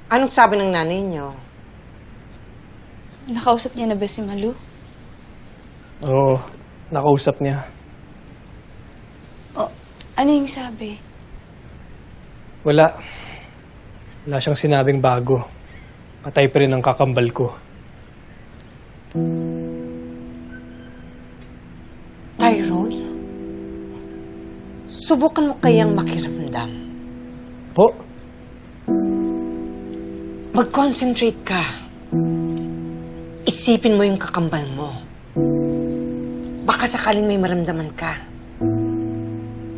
Anong sabi ng nanay niyo? Nakausap niya na ba si Malu? Oo, nakausap niya. O, ano yung sabi? Wala. Wala siyang sinabing bago. Patay pa rin ang kakambal ko. Tyrone? Subukan mo kayang makiramdam. Po? Mag-concentrate ka. Isipin mo yung kakambal mo. Baka sakaling may maramdaman ka.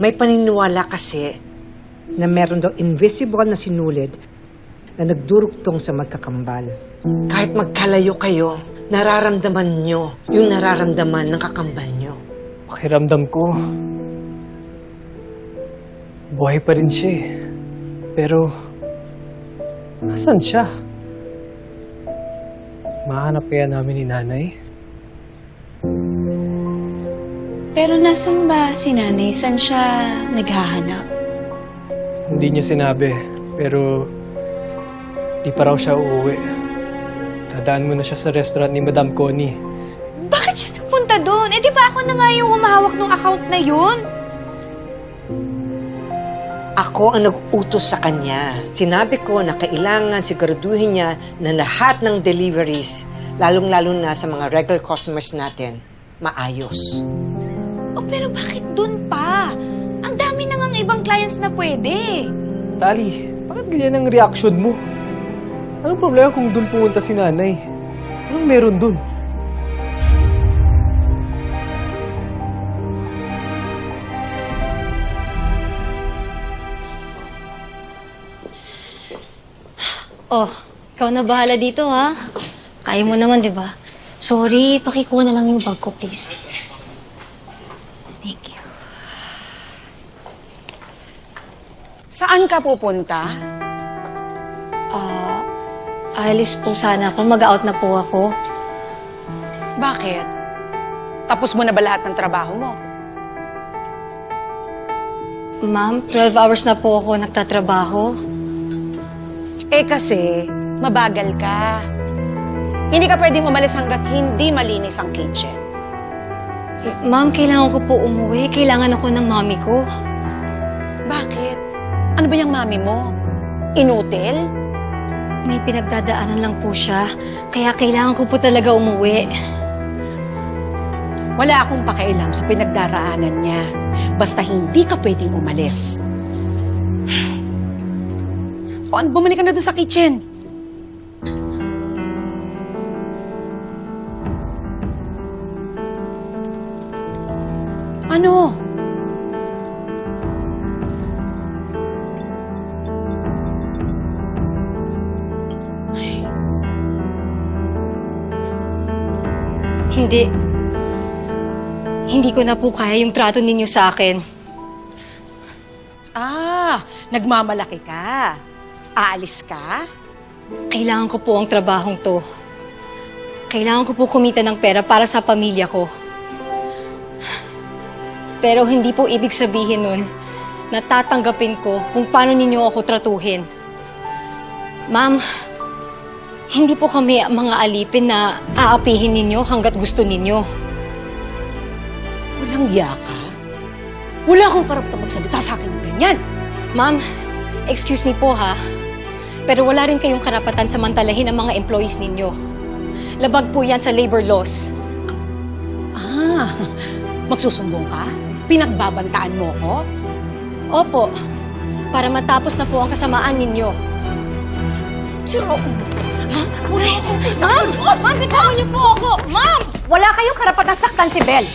May paniniwala kasi na meron daw invisible na sinulid na nagdurugtong sa magkakambal. Kahit magkalayo kayo, nararamdaman nyo yung nararamdaman ng kakambal nyo. Pakiramdam ko, buhay pa rin siya eh. Pero, nasan siya? Mahanap kaya namin ni nanay? Pero nasan ba si nanay? Saan siya naghahanap? Hindi niya sinabi, pero di pa raw siya uuwi. Dadaan muna siya sa restaurant ni Madam Connie. Bakit siya nagpunta doon? Eh, di ba ako na nga yung humahawak ng account na yun? Ako ang nag-utos sa kanya. Sinabi ko na kailangan siguraduhin niya na lahat ng deliveries, lalong-lalo na sa mga regular customers natin, maayos. Oh, pero bakit doon pa? Ang dami na ngang ibang clients na pwede. Tali, bakit ganyan ang reaction mo? Anong problema kung doon pumunta si nanay? Anong meron doon? Oh, ikaw na bahala dito, ha? Kaya mo naman, di ba? Sorry, pakikuha na lang yung bag ko, please. Thank you. Saan ka pupunta? Alis po sana ako. Mag-out na po ako. Bakit? Tapos mo na ba lahat ng trabaho mo? Ma'am, 12 hours na po ako nagtatrabaho. Eh kasi, mabagal ka. Hindi ka pwedeng umalis hanggat hindi malinis ang kitchen. Ma'am, kailangan ko po umuwi. Kailangan ako ng mami ko. Bakit? Ano ba yung mami mo? Inutil? May pinagdadaanan lang po siya. Kaya kailangan ko po talaga umuwi. Wala akong pakialam sa pinagdaraanan niya. Basta hindi ka pwedeng umalis. O, bumalik ka na doon sa kitchen. Ano? Hindi. Hindi ko na po kaya yung trato ninyo sa akin. Nagmamalaki ka. Aalis ka? Kailangan ko po ang trabahong to. Kailangan ko po kumita ng pera para sa pamilya ko. Pero hindi po ibig sabihin nun na tatanggapin ko kung paano ninyo ako tratuhin. Ma'am, hindi po kami mga alipin na aapihin ninyo hanggat gusto ninyo. Walang yaka. Wala akong karapatang magsalita sa akin ng ganyan. Ma'am, excuse me po ha. Pero wala rin kayong karapatan samantalahin ang mga employees ninyo. Labag po yan sa labor laws. Magsusumbong ka? Pinagbabantaan mo ko? Opo, para matapos na po ang kasamaan ninyo. Ma'am! Ma'am, bitawan niyo po ako! Ma'am! Wala kayong karapatang saktan si Belle.